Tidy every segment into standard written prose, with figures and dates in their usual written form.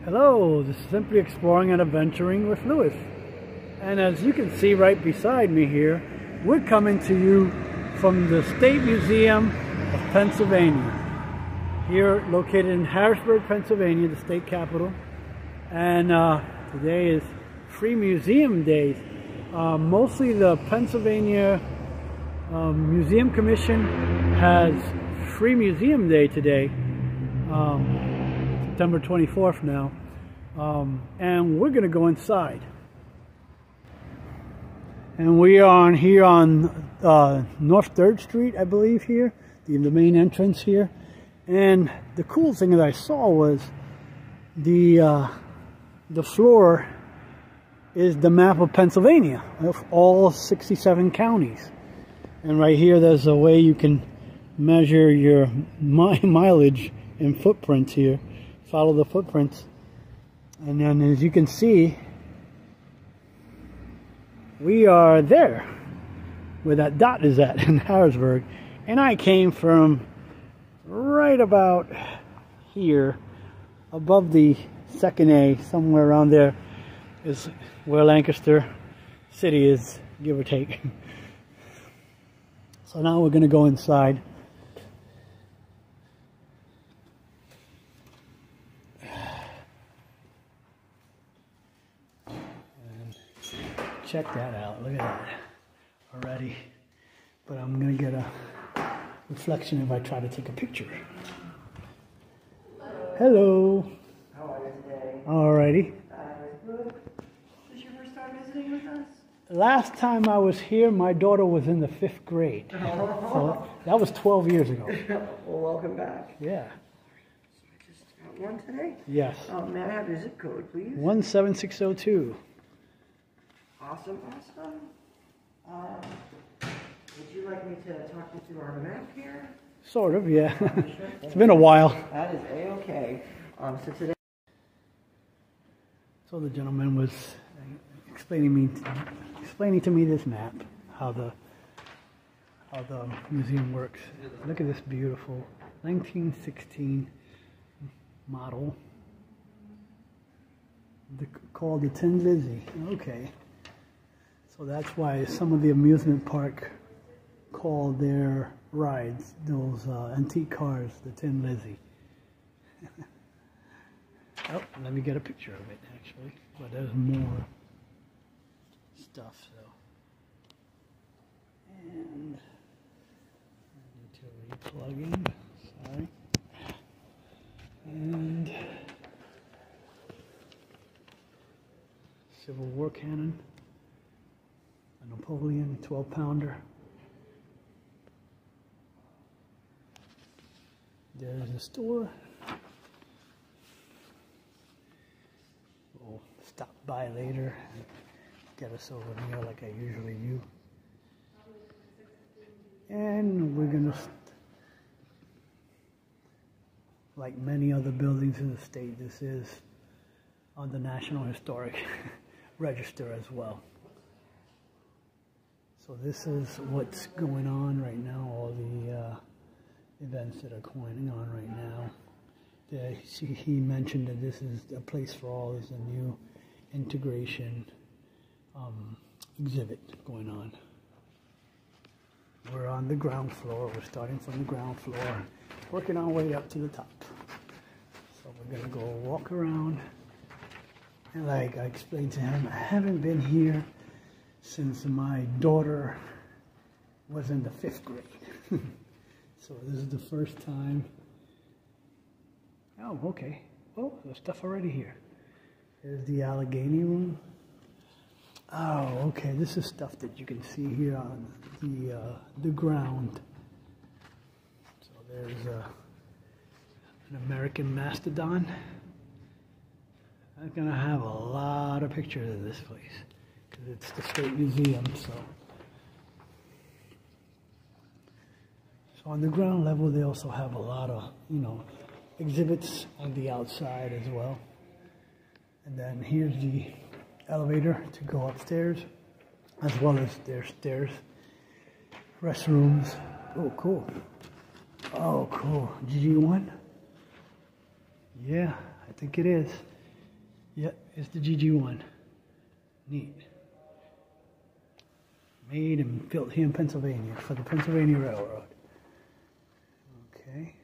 Hello, this is Simply Exploring and Adventuring with Lewis. And as you can see right beside me here, we're coming to you from the State Museum of Pennsylvania. Here located in Harrisburg, Pennsylvania, the state capital. And today is free museum days. Mostly the Pennsylvania Museum Commission has free museum day today. September 24th now, and we're going to go inside. And we are here on North 3rd Street, I believe, here, the main entrance here. And the cool thing that I saw was the floor is the map of Pennsylvania, of all 67 counties. And right here, there's a way you can measure your mileage and footprints here. Follow the footprints, and then as you can see, we are there where that dot is at in Harrisburg, and I came from right about here above the 2nd A, somewhere around there is where Lancaster City is, give or take. So now we're going to go inside. Check that out, look at that already. But I'm gonna get a reflection if I try to take a picture. Hello. How are you today? Alrighty. Good. Is this your first time visiting with us? Last time I was here, my daughter was in the 5th grade. So that was 12 years ago. Well, welcome back. Yeah. So I just got one today? Yes. May I have your zip code, please? 17602. Awesome, awesome. Would you like me to talk you through our map here? Sort of, yeah. It's been a while. That is A-okay. So today... So the gentleman was explaining to me this map, how the museum works. Look at this beautiful 1916 model called the Tin Lizzie. Okay. So that's why some of the amusement park call their rides, those antique cars, the Tin Lizzie. Oh, let me get a picture of it, actually. But there's more stuff, so. And I need to replug in, sorry. And Civil War cannon. A Napoleon 12-pounder. There's a store. We'll stop by later and get a souvenir like I usually do. And we're gonna, like many other buildings in the state, this is on the National Historic Register as well. So this is what's going on right now, all the events that are going on right now. He mentioned that this is a place for all, there's a new integration exhibit going on. We're on the ground floor, we're starting from the ground floor, working our way up to the top. So we're gonna go walk around, and like I explained to him, I haven't been here since my daughter was in the 5th grade. So this is the first time. Oh, okay. Oh, there's stuff already here. There's the Allegheny room. Oh, okay. This is stuff that you can see here on the ground. So there's an American mastodon. I'm gonna have a lot of pictures of this place. It's the State Museum, so on the ground level they also have a lot of, exhibits on the outside as well. And then here's the elevator to go upstairs, as well as their stairs, restrooms. Oh, cool. Oh, cool. GG1? Yeah, I think it is. Yep, it's the GG1. Neat. Made and built here in Pennsylvania for the Pennsylvania Railroad. Okay.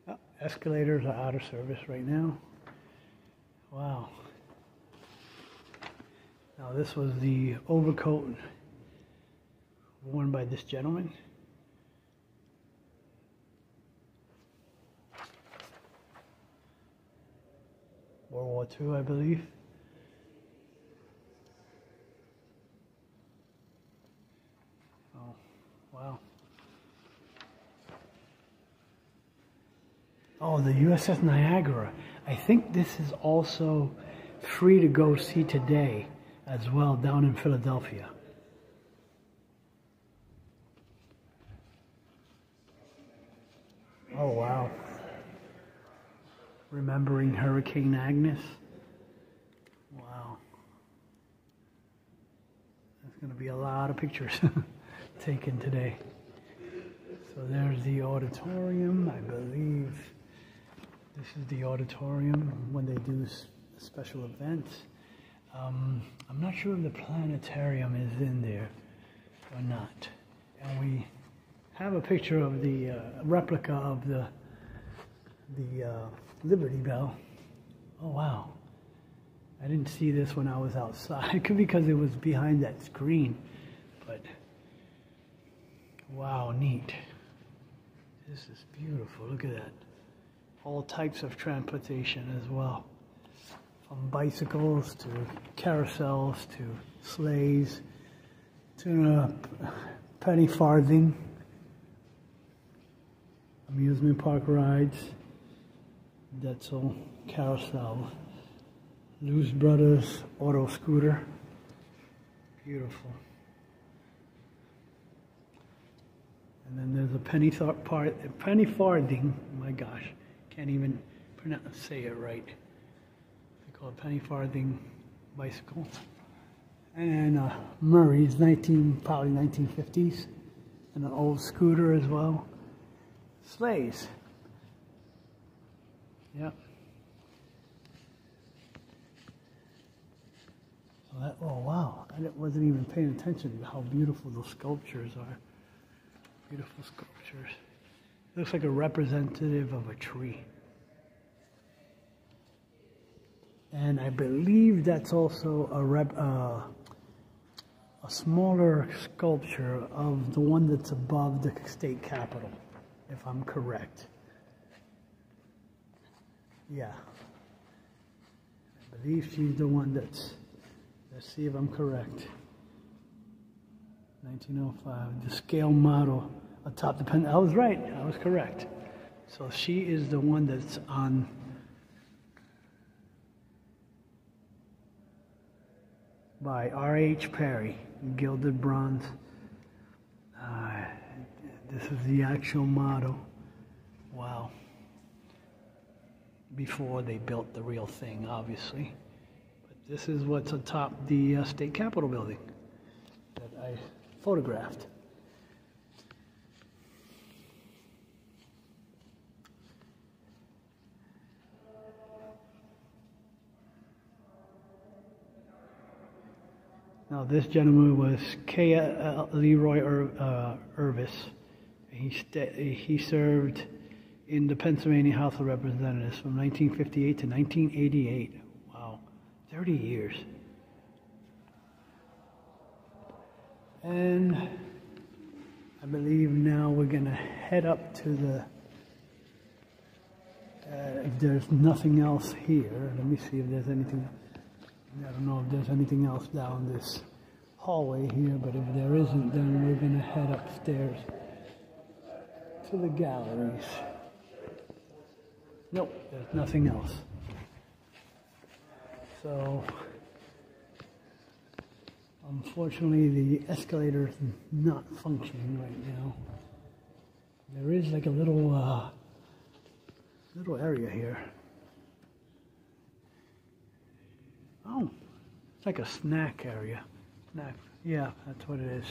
Oh, escalators are out of service right now. Wow. Now this was the overcoat worn by this gentleman. World War II, I believe. Oh, wow. Oh, the USS Niagara. I think this is also free to go see today as well down in Philadelphia. Oh, wow. Remembering Hurricane Agnes. Wow. There's going to be a lot of pictures taken today. So there's the auditorium. I believe this is the auditorium when they do special events. I'm not sure if the planetarium is in there or not. And we have a picture of the replica of the Liberty Bell. Oh wow, I didn't see this when I was outside. It could be because it was behind that screen, but wow, neat. This is beautiful. Look at that. All types of transportation as well, from bicycles to carousels to sleighs to penny farthing, amusement park rides, Detzel, carousel, Lewis Brothers auto scooter. Beautiful. And then there's a penny farthing. My gosh, can't even say it right. They call it penny farthing bicycle. And Murray's probably 1950s, and an old scooter as well. Sleighs. Yep. So oh wow, I wasn't even paying attention to how beautiful those sculptures are. Beautiful sculptures. Looks like a representative of a tree. And I believe that's also a smaller sculpture of the one that's above the state capitol, if I'm correct. Yeah. I believe she's the one that's, let's see if I'm correct. 1905, the scale model atop the pen. I was right, I was correct. So she is the one that's on by R.H. Perry, gilded bronze. This is the actual model. Wow. Before they built the real thing, obviously. But this is what's atop the state capitol building that I photographed. Now this gentleman was K. Leroy Irvis. He served in the Pennsylvania House of Representatives from 1958 to 1988. Wow, 30 years. And I believe now we're going to head up to the, if there's nothing else here, let me see if there's anything, I don't know if there's anything else down this hallway here, but if there isn't, then we're going to head upstairs to the galleries. Nope, there's nothing else. So, unfortunately, the escalator is not functioning right now. There is like a little area here. Oh, it's like a snack area. Snack, yeah, that's what it is.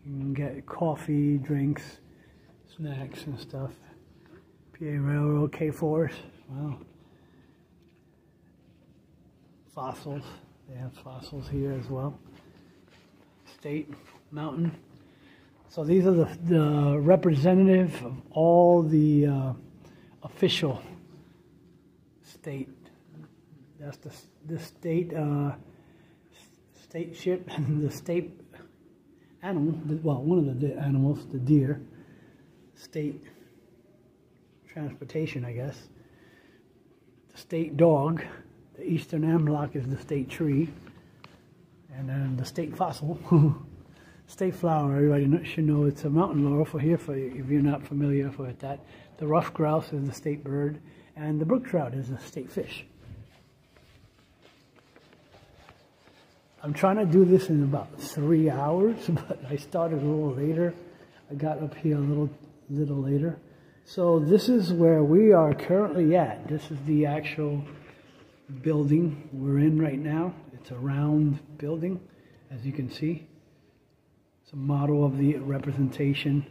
You can get coffee, drinks, snacks and stuff. PA Railroad, K4s. Wow. Fossils. They have fossils here as well. State Mountain. So these are the representative of all the official state. That's the state state ship and the state animal. Well, one of the animals, the deer. State transportation, I guess. The state dog. The eastern hemlock is the state tree. And then the state fossil. State flower, everybody should know it's a mountain laurel for here, for if you're not familiar with that. The ruffed grouse is the state bird, and the brook trout is the state fish. I'm trying to do this in about 3 hours, but I started a little later. I got up here a little later. So this is where we are currently at. This is the actual building we're in right now. It's a round building, as you can see. It's a model of the representation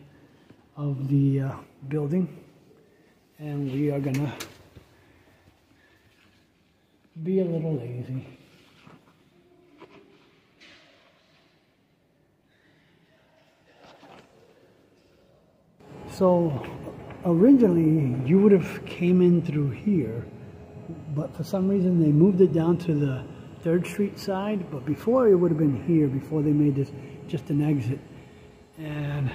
of the building. And we are gonna be a little lazy. So originally you would have came in through here, but for some reason they moved it down to the 3rd Street side, but before it would have been here, before they made this just an exit. And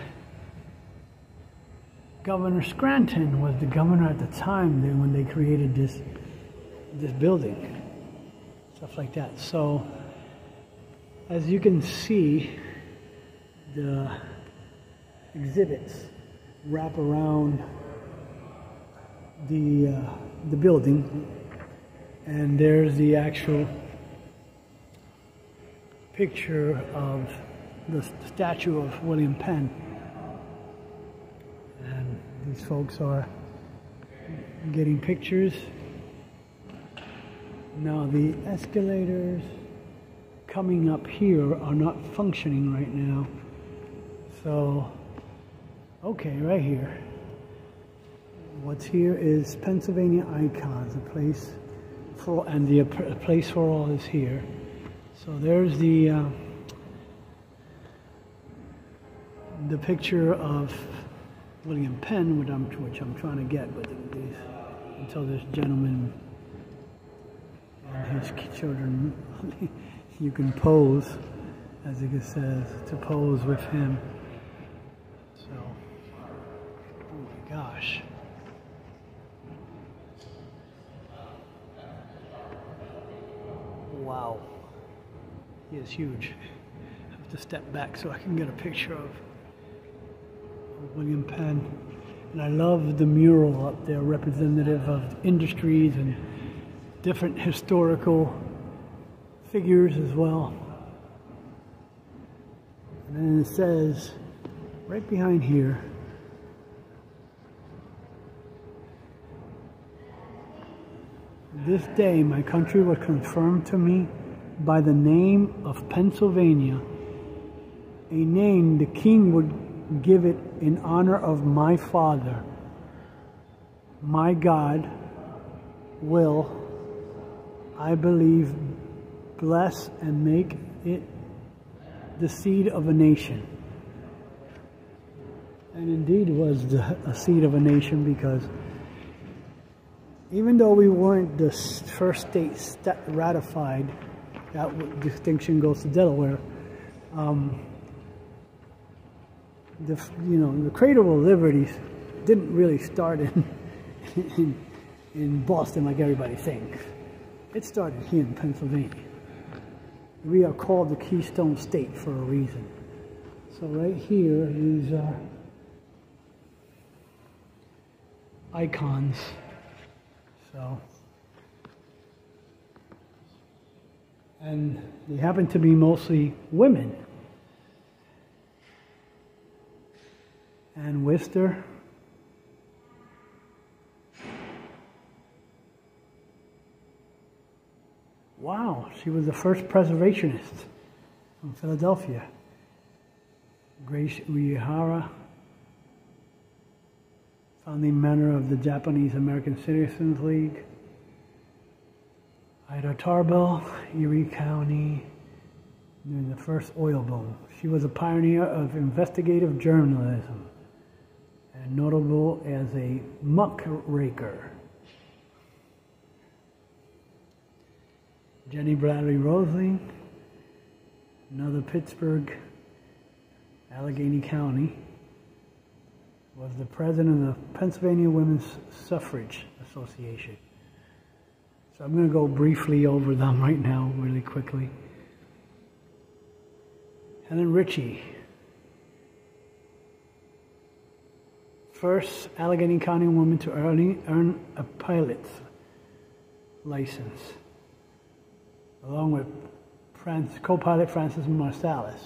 Governor Scranton was the governor at the time when they created this building, stuff like that. So as you can see, the exhibits wrap around the building, and there's the actual picture of the statue of William Penn. And these folks are getting pictures. Now the escalators coming up here are not functioning right now. So, okay, right here. What's here is Pennsylvania Icons, a place for, and the place for all is here. So there's the picture of William Penn, which I'm trying to get, but until this gentleman and his children, you can pose, as it says, to pose with him. So, oh my gosh. Wow. He is huge. I have to step back so I can get a picture of William Penn. And I love the mural up there, representative of industries and different historical figures as well. And then it says, right behind here, this day my country was confirmed to me by the name of Pennsylvania, a name the king would give it in honor of my father. My God will, I believe, bless and make it the seed of a nation. And indeed was a seed of a nation, because even though we weren't the first state ratified, that distinction goes to Delaware. The Cradle of Liberty didn't really start in Boston like everybody thinks. It started here in Pennsylvania. We are called the Keystone State for a reason. So right here, these are icons. So, and they happen to be mostly women. And Worcester. Wow, she was the first preservationist from Philadelphia. Grace Uehara. founding member of the Japanese American Citizens League. Ida Tarbell, Erie County, during the first oil boom. She was a pioneer of investigative journalism and notable as a muckraker. Jenny Bradley Rosling, another Pittsburgh, Allegheny County, was the president of the Pennsylvania Women's Suffrage Association. So I'm going to go briefly over them right now, really quickly. Helen Ritchie, first Allegheny County woman to earn a pilot's license, along with co-pilot Francis Marsalis.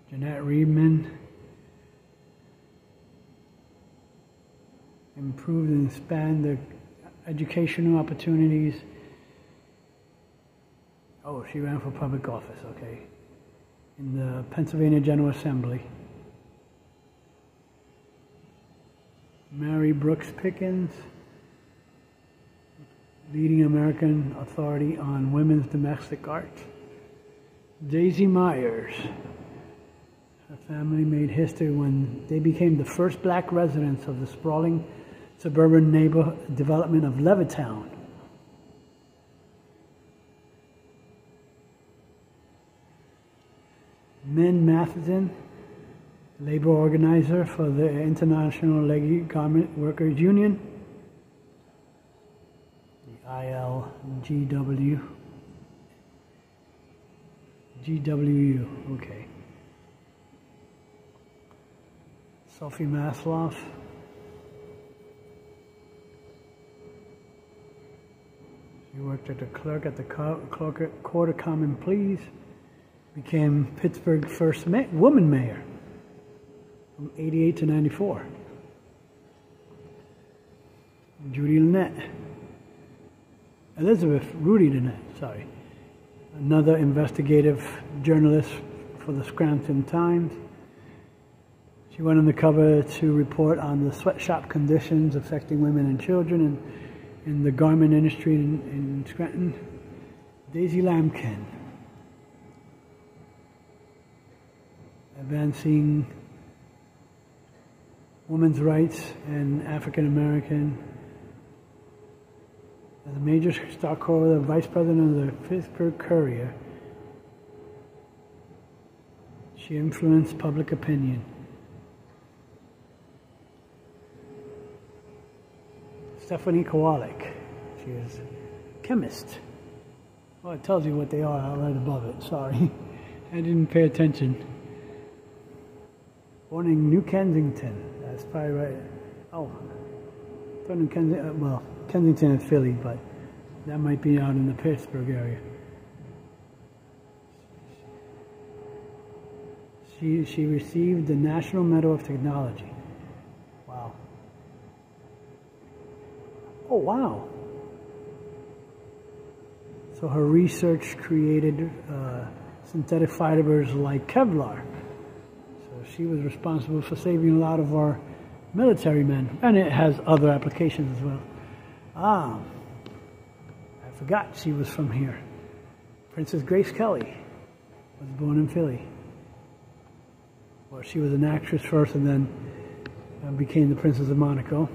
Jeanette Reedman improved and expanded the educational opportunities. Oh, she ran for public office, okay, in the Pennsylvania General Assembly. Mary Brooks Pickens, leading American authority on women's domestic arts. Daisy Myers, her family made history when they became the first black residents of the sprawling suburban neighborhood development of Levittown. Min Matheson, labor organizer for the International League Garment Workers Union, the ILGW. GWU, okay. Sophie Masloff, she worked as a clerk at the Court of Common Pleas, became Pittsburgh's first woman mayor from 88 to 94. Judy Lynette, Rudy Lynette, sorry. Another investigative journalist for the Scranton Times. She went on the cover to report on the sweatshop conditions affecting women and children in the garment industry in Scranton. Daisy Lamkin, advancing women's rights and African American. As a major stockholder, vice president of the Pittsburgh Courier, she influenced public opinion. Stephanie Kowalik, she is a chemist. Well, it tells you what they are right above it, sorry. I didn't pay attention. Born in New Kensington, that's probably right. Oh, born in Kensington, well, Kensington and Philly, but that might be out in the Pittsburgh area. She received the National Medal of Technology. Wow. Oh, wow. So her research created synthetic fibers like Kevlar. So she was responsible for saving a lot of our military men, and it has other applications as well. Ah, I forgot she was from here. Princess Grace Kelly was born in Philly. Well, she was an actress first and then became the Princess of Monaco.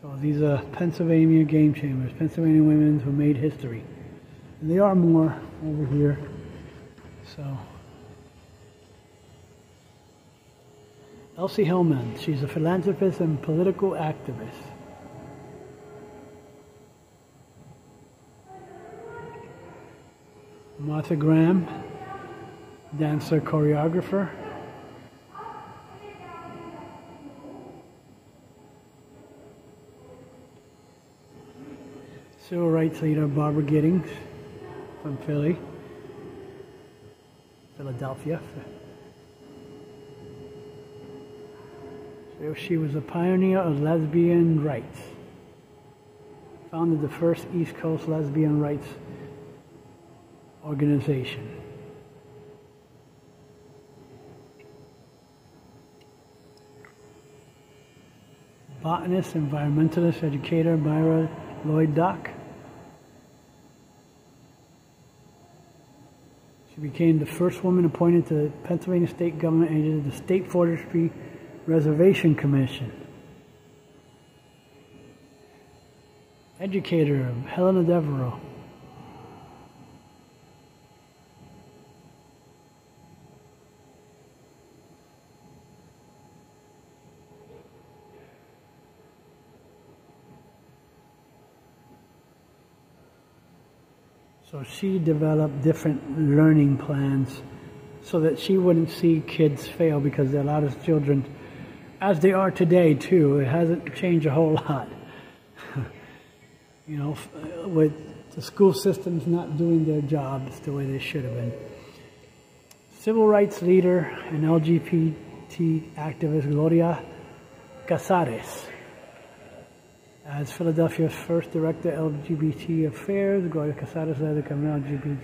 So these are Pennsylvania game changers, Pennsylvania women who made history. And there are more over here. So Elsie Hillman, she's a philanthropist and political activist. Martha Graham, dancer, choreographer. Civil rights leader Barbara Giddings from Philadelphia. So she was a pioneer of lesbian rights. Founded the first East Coast lesbian rights organization. botanist, environmentalist, educator, Myra Lloyd Dock. She became the first woman appointed to the Pennsylvania state government agency, the State Forestry Reservation Commission. Educator, Helena Devereaux. So she developed different learning plans so that she wouldn't see kids fail, because there are a lot of children, as they are today too. It hasn't changed a whole lot. You know, with the school systems not doing their jobs the way they should have been. Civil rights leader and LGBT activist Gloria Casares. As Philadelphia's first director of LGBT affairs, Gloria Casares led the Commonwealth of LGBT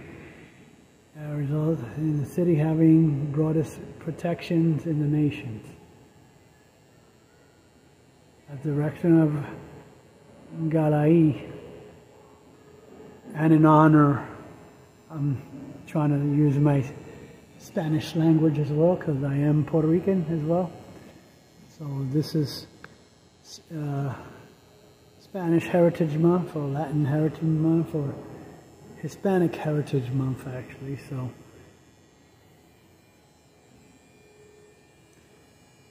result in the city having broadest protections in the nations. As director of Galai, and in honor, I'm trying to use my Spanish language as well, because I am Puerto Rican as well. So this is Spanish Heritage Month, or Latin Heritage Month, or Hispanic Heritage Month actually. So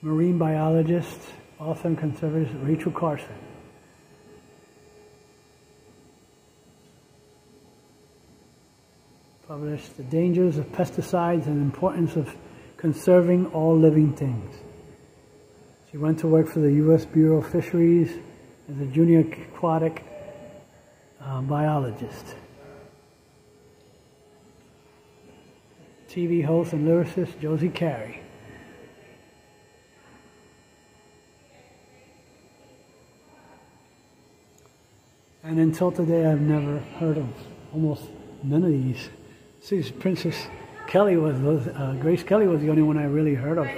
marine biologist, author and conservative Rachel Carson. Published The Dangers of Pesticides and Importance of Conserving All Living Things. She went to work for the U.S. Bureau of Fisheries as a junior aquatic biologist. TV host and lyricist Josie Carey. And until today, I've never heard of almost none of these. See, Princess Kelly was Grace Kelly was the only one I really heard of.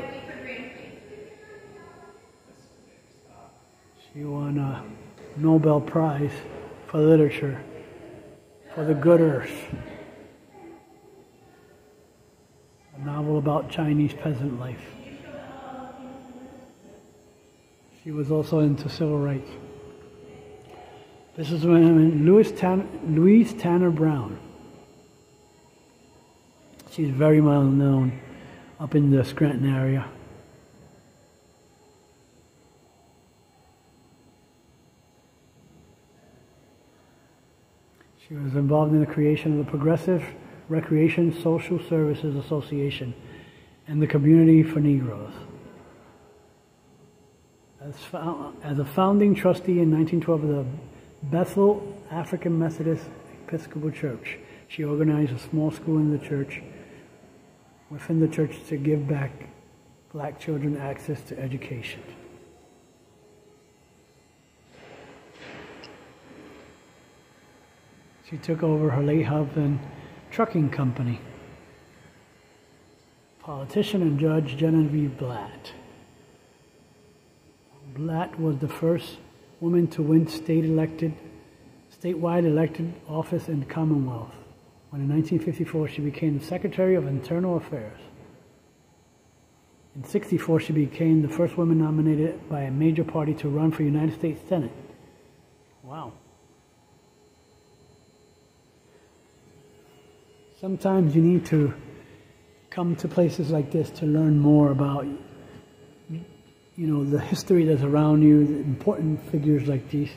She won a Nobel Prize for Literature for The Good Earth, a novel about Chinese peasant life. She was also into civil rights. This is when Louise Tanner Brown. She's very well known up in the Scranton area. She was involved in the creation of the Progressive Recreation Social Services Association and the Community for Negroes. As a founding trustee in 1912 of the Bethel African Methodist Episcopal Church, she organized a small school in the church, within the church, to give back black children access to education. She took over her late husband's trucking company. Politician and judge Genevieve Blatt. Blatt was the first woman to win statewide elected office in the Commonwealth, when in 1954 she became the Secretary of Internal Affairs. In 1964 she became the first woman nominated by a major party to run for United States Senate. Wow. Sometimes you need to come to places like this to learn more about, you know, the history that's around you, the important figures like these.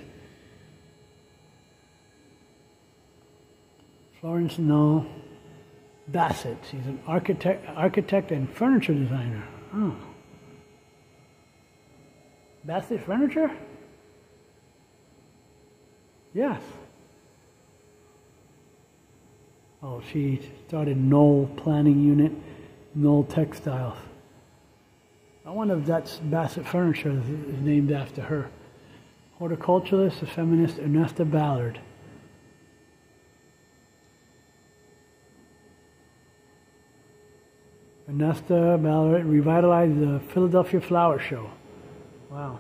Florence No Bassett. She's an architect and furniture designer. Oh. Bassett Furniture? Yes. Oh, she started Knoll Planning Unit, Knoll Textiles. I wonder if that's Bassett Furniture is named after her. Horticulturalist, the feminist Ernesta Ballard. Ernesta Ballard revitalized the Philadelphia Flower Show. Wow.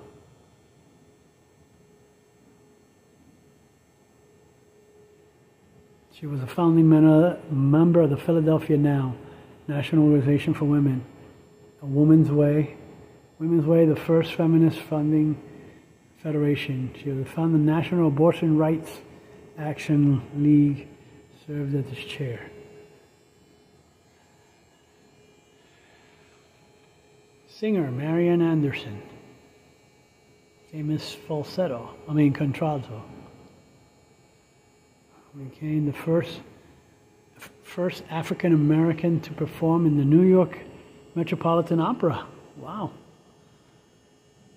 She was a founding member of the Philadelphia Now, National Organization for Women, a Women's Way, the first feminist funding federation. She was founded the National Abortion Rights Action League, served as its chair. Singer Marian Anderson, famous contralto. Became the first African American to perform in the New York Metropolitan Opera. Wow.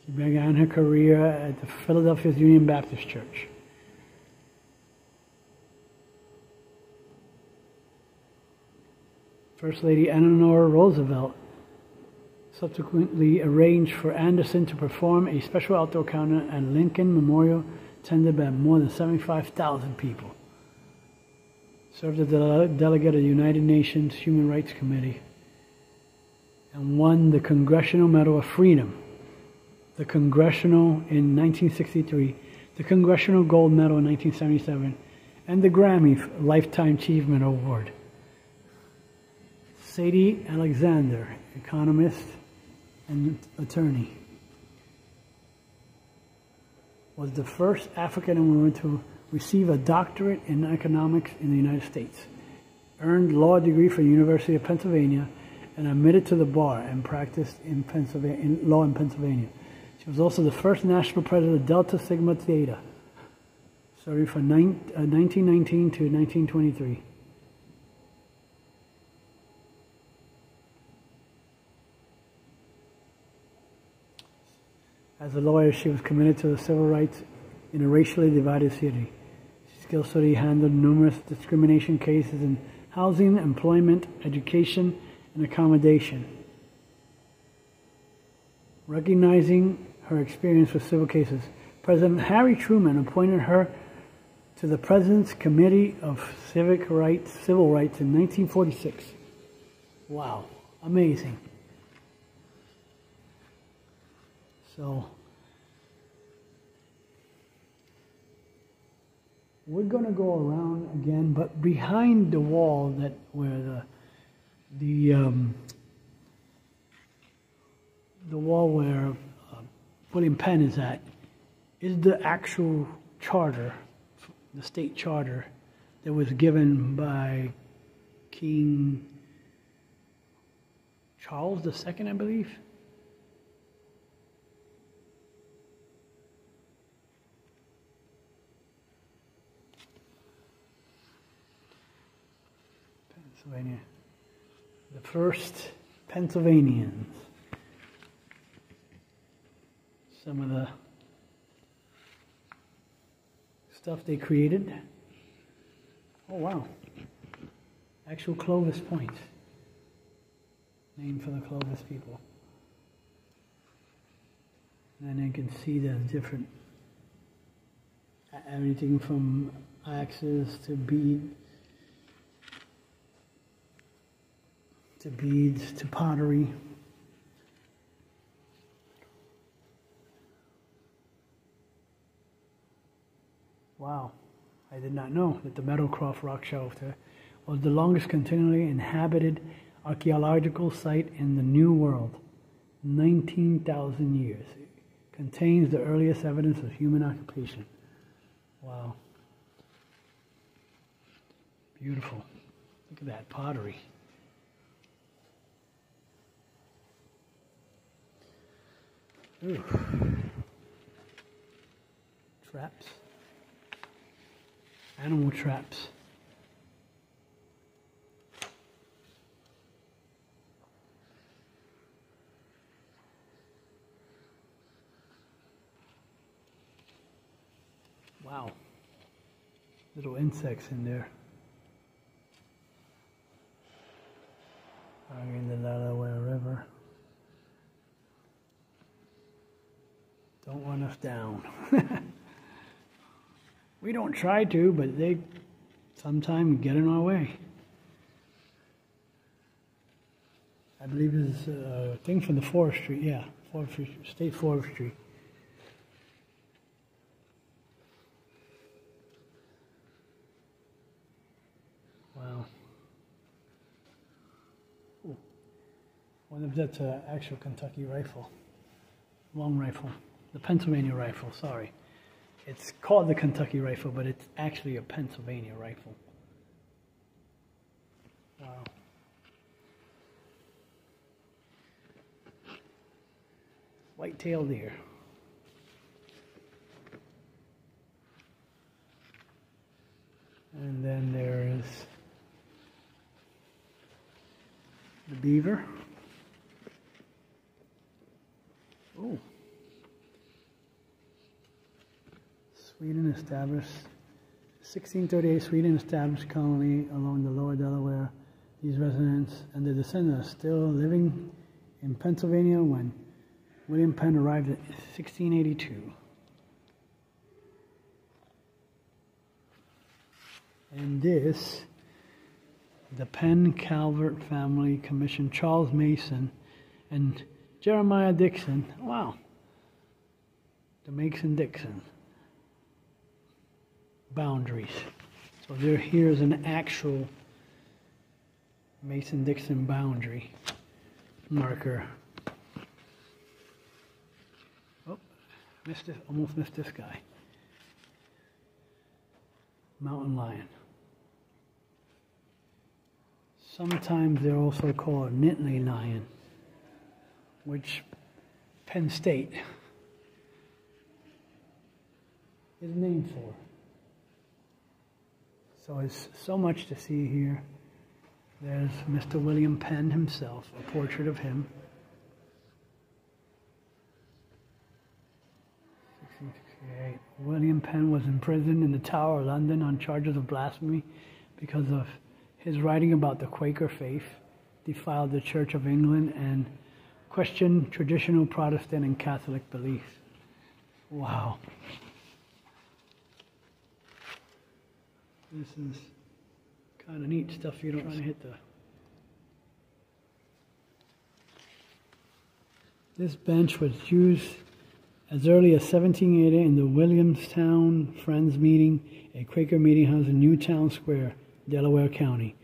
She began her career at the Philadelphia's Union Baptist Church. First Lady Eleanor Roosevelt subsequently arranged for Anderson to perform a special outdoor concert at Lincoln Memorial, attended by more than 75,000 people. Served as a delegate of the United Nations Human Rights Committee and won the Congressional Medal of Freedom, the Congressional in 1963, the Congressional Gold Medal in 1977, and the Grammy Lifetime Achievement Award. Sadie Alexander, economist and attorney, was the first African woman to receive a doctorate in economics in the United States, earned law degree from the University of Pennsylvania, and admitted to the bar and practiced in law in Pennsylvania. She was also the first national president of Delta Sigma Theta, serving from 1919 to 1923. As a lawyer, she was committed to the civil rights in a racially divided city. She skillfully handled numerous discrimination cases in housing, employment, education, and accommodation. Recognizing her experience with civil cases, President Harry Truman appointed her to the President's Committee of Civil Rights in 1946. Wow, amazing. So we're going to go around again, but behind the wall where the wall where William Penn is at is the actual charter, the state charter that was given by King Charles II, I believe. Pennsylvania. The first Pennsylvanians. Some of the stuff they created. Oh wow. Actual Clovis Point. Named for the Clovis people. And you can see there's different, everything from axes to beads to pottery. Wow, I did not know that the Meadowcroft Rock Shelter was the longest continually inhabited archaeological site in the New World. 19,000 years. It contains the earliest evidence of human occupation. Wow. Beautiful. Look at that pottery. Ooh. Traps. Animal traps. Wow. Little insects in there. In the Delaware River. Don't run us down. We don't try to, but they sometimes get in our way. I believe it's a thing from the forestry, yeah, forestry, state forestry. Wonder if that's an actual Kentucky rifle. Long rifle. The Pennsylvania rifle, sorry. It's called the Kentucky rifle, but it's actually a Pennsylvania rifle. Wow. White-tailed deer. And then there's the beaver. Oh. Sweden established, 1638, Sweden established colony along the lower Delaware. These residents and their descendants are still living in Pennsylvania when William Penn arrived in 1682. And this, the Penn Calvert family commissioned Charles Mason and Jeremiah Dixon. Wow. The Mason-Dixon boundaries. So here's an actual Mason-Dixon boundary marker. Oh, almost missed this guy. Mountain lion. Sometimes they're also called Nittany lion, which Penn State is named for. So it's so much to see here. There's Mr. William Penn himself, a portrait of him. 1668. William Penn was imprisoned in the Tower of London on charges of blasphemy because of his writing about the Quaker faith, defiled the Church of England, and questioned traditional Protestant and Catholic beliefs. Wow. This is kind of neat stuff. You don't want to hit the... This bench was used as early as 1780 in the Williamstown Friends Meeting, a Quaker meeting house in Newtown Square, Delaware County.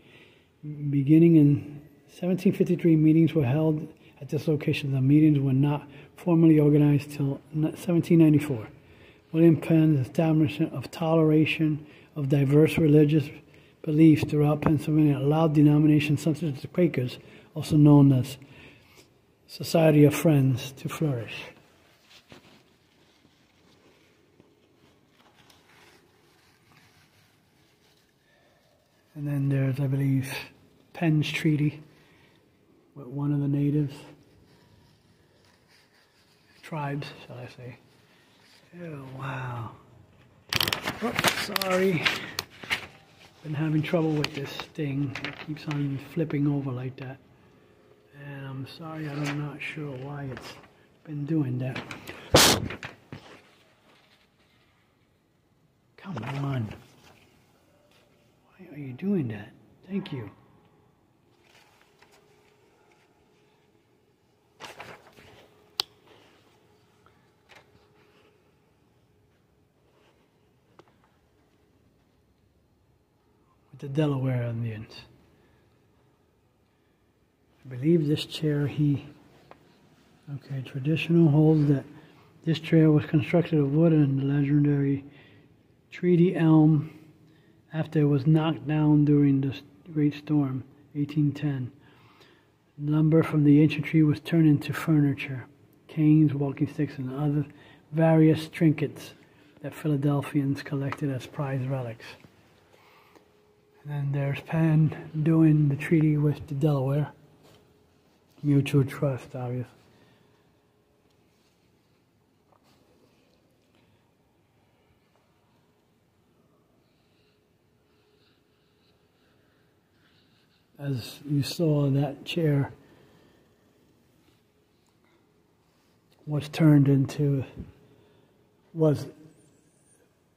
Beginning in 1753, meetings were held at this location. The meetings were not formally organized till 1794. William Penn's establishment of toleration of diverse religious beliefs throughout Pennsylvania allowed denominations such as the Quakers, also known as Society of Friends, to flourish. And then there's, I believe, Penn's Treaty with one of the natives, tribes, shall I say. Oh, wow. Oh, sorry. Been having trouble with this thing. It keeps on flipping over like that. And I'm sorry, I'm not sure why it's been doing that. Come on. Why are you doing that? Thank you. The Delaware Indians. I believe this chair traditional holds that this chair was constructed of wood and the legendary treaty elm after it was knocked down during the Great Storm, 1810. Lumber from the ancient tree was turned into furniture, canes, walking sticks, and other various trinkets that Philadelphians collected as prized relics. And then there's Penn doing the treaty with the Delaware. Mutual trust, obviously. As you saw, that chair was turned into, was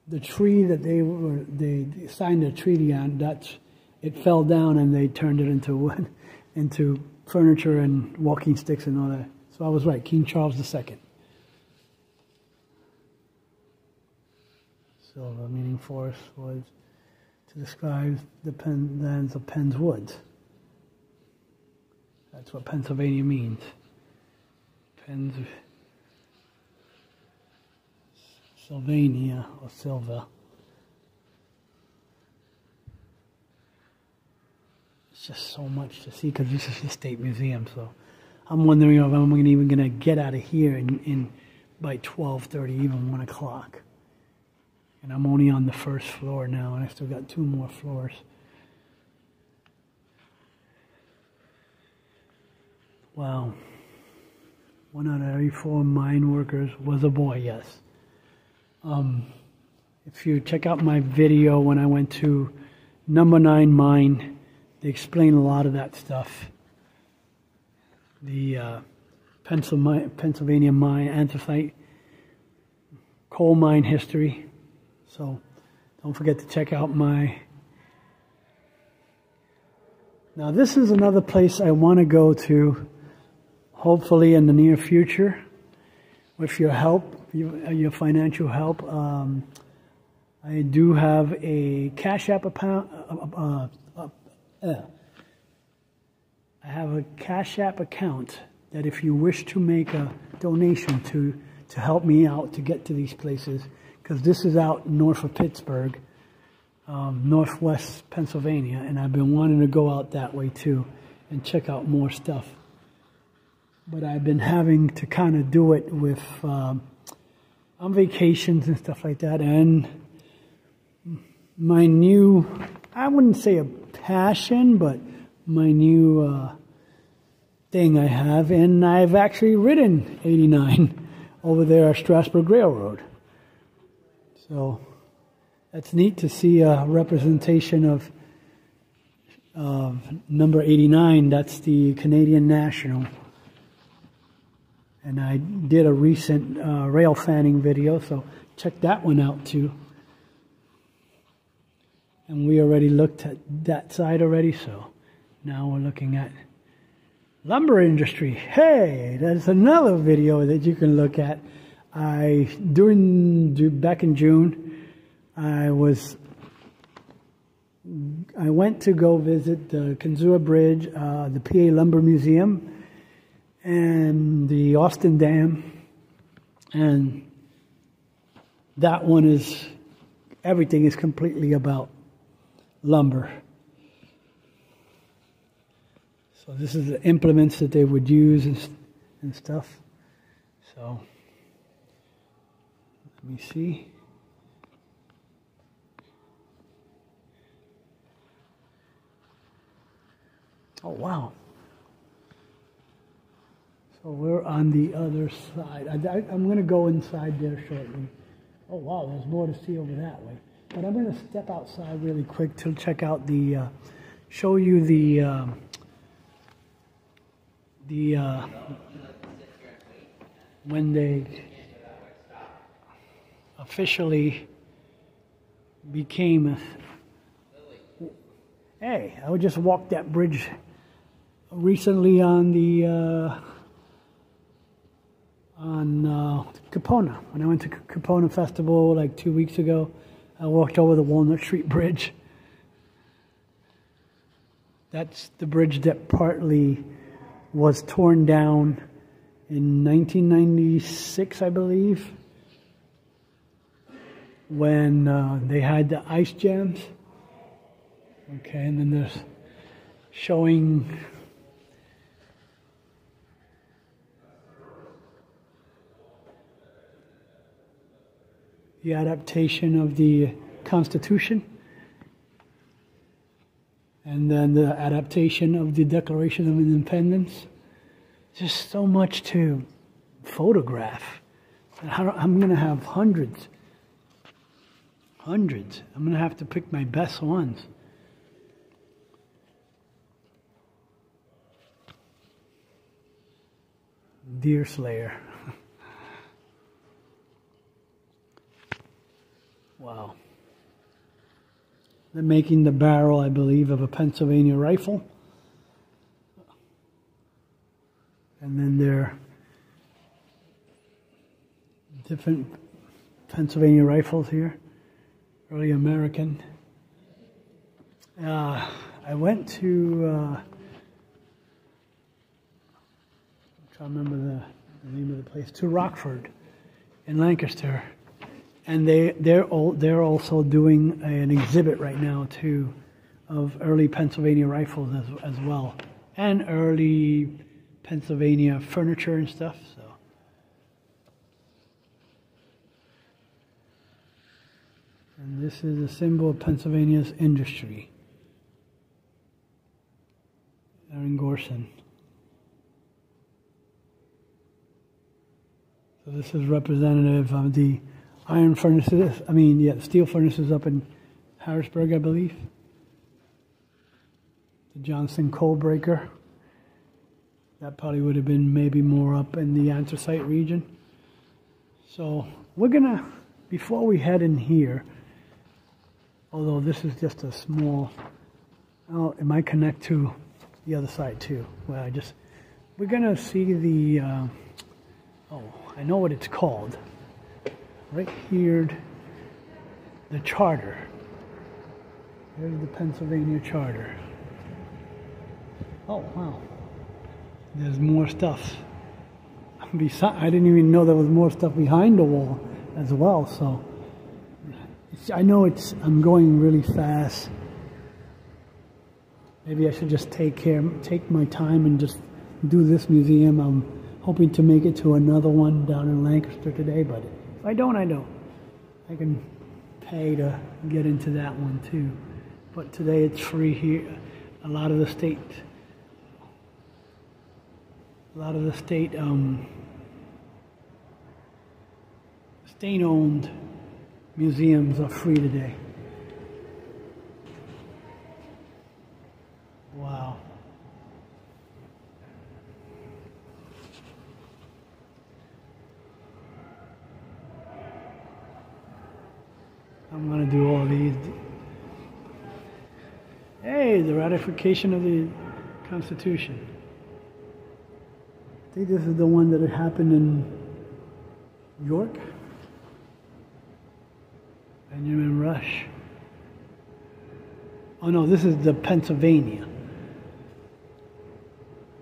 the tree that they signed a treaty on. It fell down and they turned it into wood, into furniture and walking sticks and all that. So I was right, King Charles II. Silver, meaning forest, was to describe the lands of Penn's woods. That's what Pennsylvania means. Pennsylvania or Silva. It's just so much to see because this is the State Museum. So I'm wondering if I'm even going to get out of here in by 12:30, even 1 o'clock. And I'm only on the first floor now, and I still got 2 more floors. Wow. 1 out of every 4 mine workers was a boy, yes. If you check out my video when I went to Number 9 Mine, they explain a lot of that stuff. The Pennsylvania mine, anthracite, coal mine history. So don't forget to check out my... Now this is another place I want to go to, hopefully in the near future, with your help, your financial help. I do have a Cash App account. I have a Cash App account that if you wish to make a donation to help me out to get to these places, because this is out north of Pittsburgh, northwest Pennsylvania, and I've been wanting to go out that way too and check out more stuff. But I've been having to kind of do it with on vacations and stuff like that, and my new, I wouldn't say a passion, but my new thing I have, and I've actually ridden 89 over there at Strasburg Railroad. So that's neat to see a representation of number 89. That's the Canadian National. And I did a recent rail fanning video, so check that one out too. And we already looked at that side already, so now we're looking at lumber industry. Hey, that's another video that you can look at. Back in June, I went to go visit the Kinzua Bridge, the PA Lumber Museum, and the Austin Dam, and that one is, everything is completely about lumber. So this is the implements that they would use and stuff. So let me see. Oh wow. So we're on the other side. I'm going to go inside there shortly. Oh wow, there's more to see over that way. But I'm going to step outside really quick to check out the, show you the when they officially became hey, I just walked that bridge recently on the Capona. When I went to Capona Festival like 2 weeks ago, I walked over the Walnut Street Bridge. That's the bridge that partly was torn down in 1996, I believe, when they had the ice jams. Okay, and then there's showing the adaptation of the Constitution, and then the adaptation of the Declaration of Independence. Just so much to photograph. I'm going to have hundreds. I'm going to have to pick my best ones. Deer Slayer. Wow. They're making the barrel, I believe, of a Pennsylvania rifle. And then there are different Pennsylvania rifles here. Early American. I went to I remember the name of the place, to Rockford in Lancaster, and they're also doing an exhibit right now too of early Pennsylvania rifles as well, and early Pennsylvania furniture and stuff. So, and this is a symbol of Pennsylvania's industry. Aaron Gorson. So this is representative of the iron furnaces, steel furnaces up in Harrisburg, I believe. The Johnson coal breaker. That probably would have been maybe more up in the anthracite region. So we're gonna, before we head in here, although this is just a small, oh, it might connect to the other side too. Well, we're gonna see the, I know what it's called. Right here, the charter. Here's the Pennsylvania Charter. Oh, wow. There's more stuff. Besides, I didn't even know there was more stuff behind the wall as well, so. I know I'm going really fast. Maybe I should just take my time and just do this museum. I'm hoping to make it to another one down in Lancaster today, but if I don't, I don't. I can pay to get into that one too. But today it's free here. A lot of the state-owned museums are free today. Wow. I'm going to do all these. Hey, the ratification of the Constitution. I think this is the one that had happened in York. Benjamin Rush. Oh no, this is the Pennsylvania.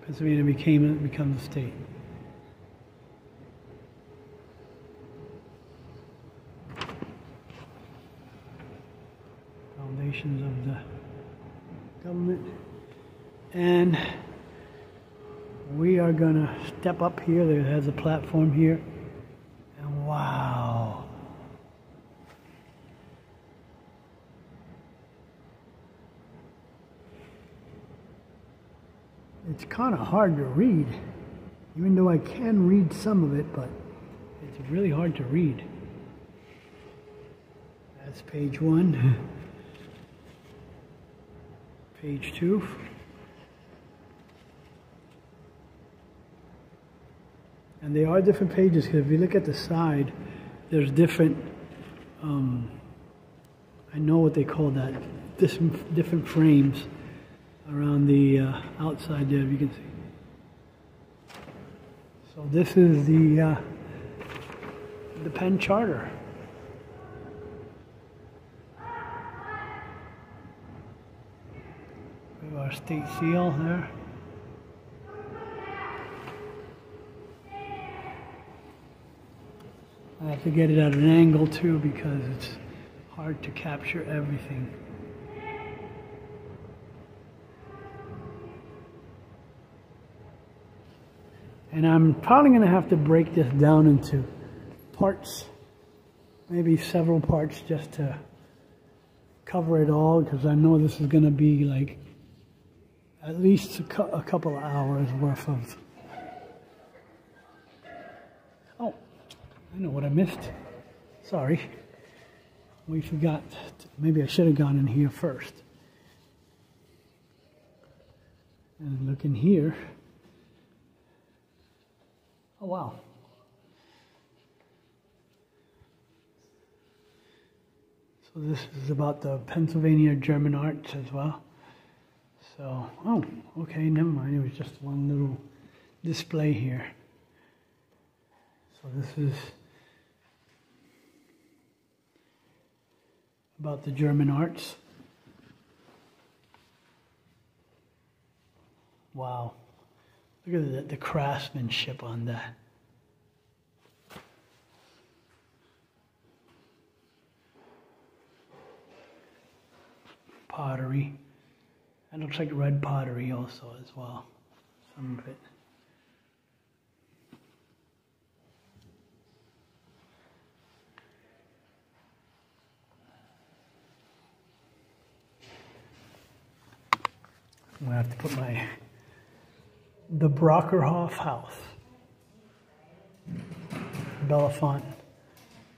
Pennsylvania becomes a state. Foundations of the government. And we are gonna step up here. There has a platform here. And wow. It's kind of hard to read, even though I can read some of it, but it's really hard to read. That's page 1. Page 2. And they are different pages, because if you look at the side, there's different, I know what they call that, different frames around the outside there, if you can see. So this is the Penn Charter. We have our state seal there. I have to get it at an angle too, because it's hard to capture everything. And I'm probably going to have to break this down into parts, maybe several parts, just to cover it all, because I know this is going to be like at least a couple of hours worth of. Oh, I know what I missed. Sorry. We forgot. Maybe I should have gone in here first. And look in here. Oh, wow. So this is about the Pennsylvania German arts as well. So, oh, okay, never mind. It was just one little display here. So this is about the German arts. Wow. Look at the craftsmanship on that. Pottery. That looks like red pottery also as well. Some of it. I'm gonna have to put the Brockerhoff House, Bellefonte,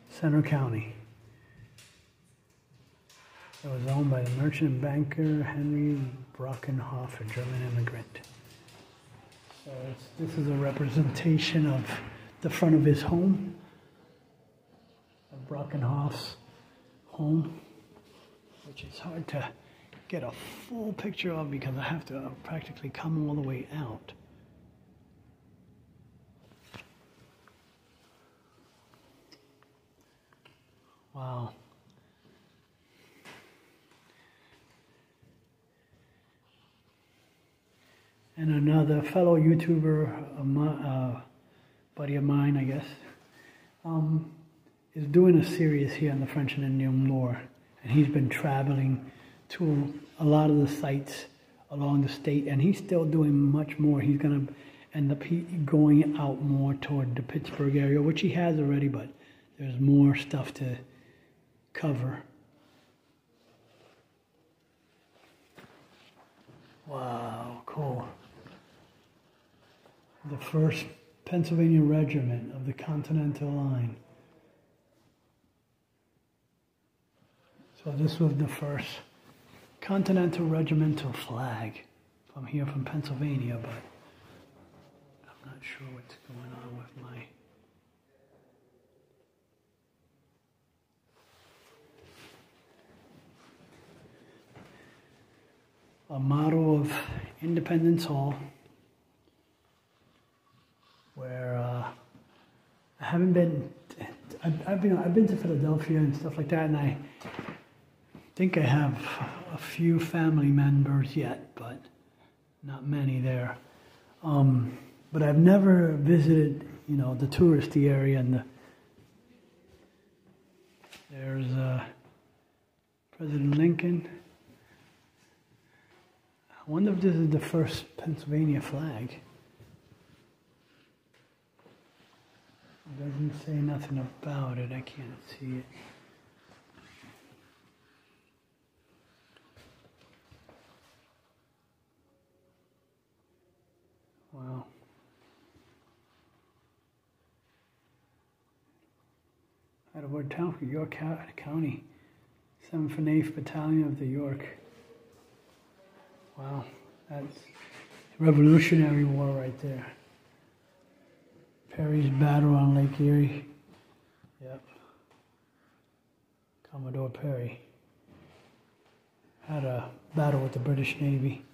Center County. It was owned by the merchant and banker Henry Brockerhoff, a German immigrant. So this is a representation of the front of his home, of Brockerhoff's home, which is hard to get a full picture of because I have to practically come all the way out. Wow. And another fellow YouTuber, buddy of mine, I guess, is doing a series here on the French and Indian lore. And he's been traveling to a lot of the sites along the state, and he's still doing much more. He's going to end up going out more toward the Pittsburgh area, which he has already, but there's more stuff to cover. Wow, cool. The 1st Pennsylvania Regiment of the Continental Line. So this was the 1st Continental Regimental flag from here from Pennsylvania, but I'm not sure what's going on with a model of Independence Hall, where I haven't been. I've been to Philadelphia and stuff like that, and I think I have a few family members yet, but not many there. But I've never visited, the touristy area, and there's President Lincoln. I wonder if this is the 1st Pennsylvania flag. It doesn't say nothing about it. I can't see it. Wow. Harrisburg Town for York County, 7th and 8th Battalion of the York. Wow, that's Revolutionary War right there. Perry's battle on Lake Erie. Yep. Commodore Perry had a battle with the British Navy.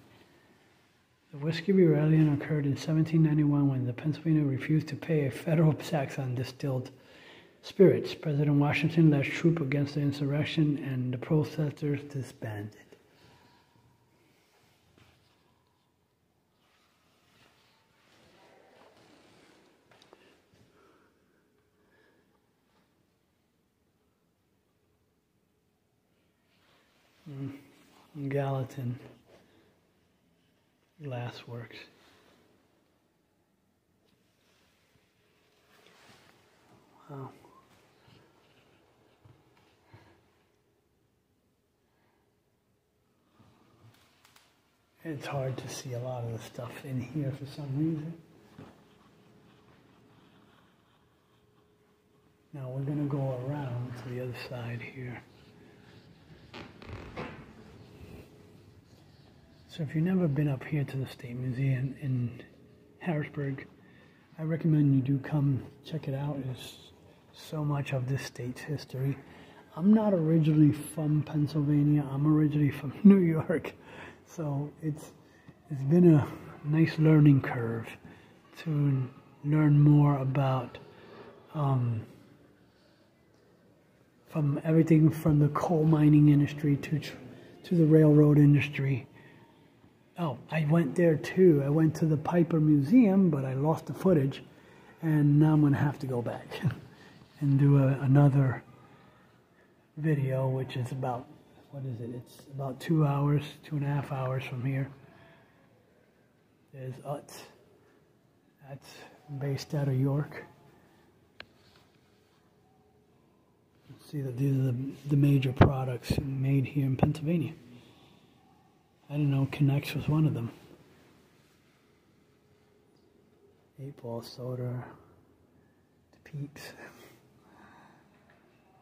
The Whiskey Rebellion occurred in 1791 when the Pennsylvania refused to pay a federal tax on distilled spirits. President Washington led troops against the insurrection and the protesters disbanded. Gallatin Glass Works. Wow. It's hard to see a lot of the stuff in here for some reason. Now we're going to go around to the other side here. So if you've never been up here to the State Museum in Harrisburg, I recommend you do come check it out. There's so much of this state's history. I'm not originally from Pennsylvania. I'm originally from New York. So it's been a nice learning curve to learn more about from everything from the coal mining industry to the railroad industry. Oh, I went there too. I went to the Piper Museum, but I lost the footage, and now I'm going to have to go back and do another video, which is about, what is it? It's about 2 hours, 2.5 hours from here. There's Utz. That's based out of York. See that these are the major products made here in Pennsylvania. I didn't know Connects was one of them. 8-Ball soda, the Peeps,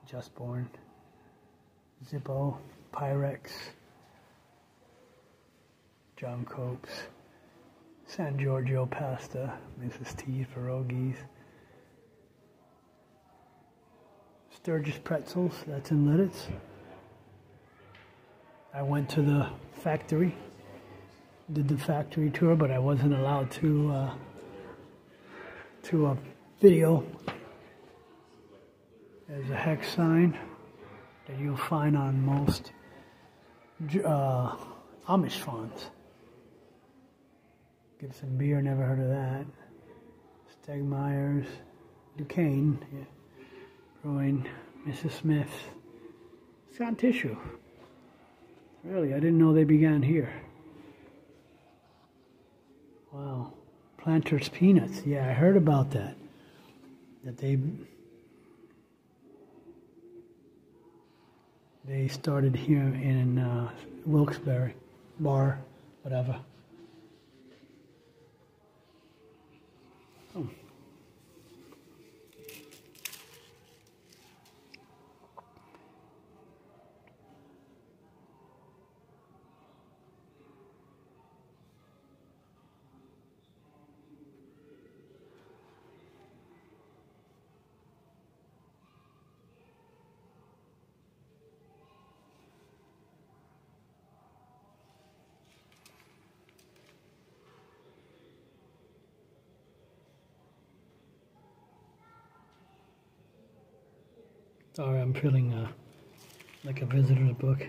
Just Born, Zippo, Pyrex, John Copes, San Giorgio pasta, Mrs. T pierogies, Sturgis pretzels, that's in Lidditz. I went to the factory, did the factory tour, but I wasn't allowed to video. There's a hex sign that you'll find on most Amish farms. Gibson Beer, never heard of that. Stegmeyer's, Duquesne, yeah. Brewing, Mrs. Smith, Scott Tissue. Really, I didn't know they began here. Wow. Planters Peanuts. Yeah, I heard about that. That they started here in Wilkes-Barre, Bar, whatever. Oh. Sorry, I'm feeling like a visitor's book.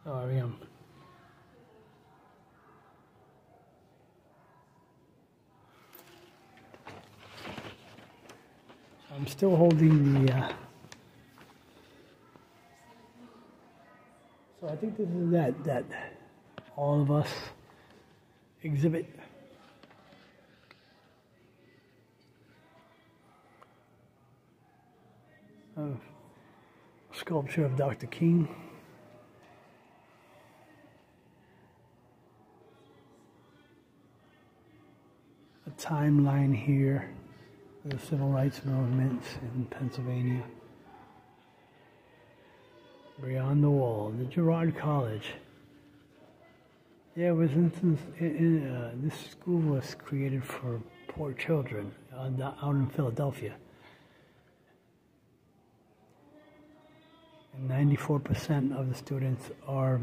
Sorry, I'm still holding the so I think this is that all of us exhibit. Sculpture of Dr. King. A timeline here of the civil rights movements in Pennsylvania. Beyond the Wall, the Girard College. Yeah, it was this school was created for poor children out in Philadelphia. And 94% of the students are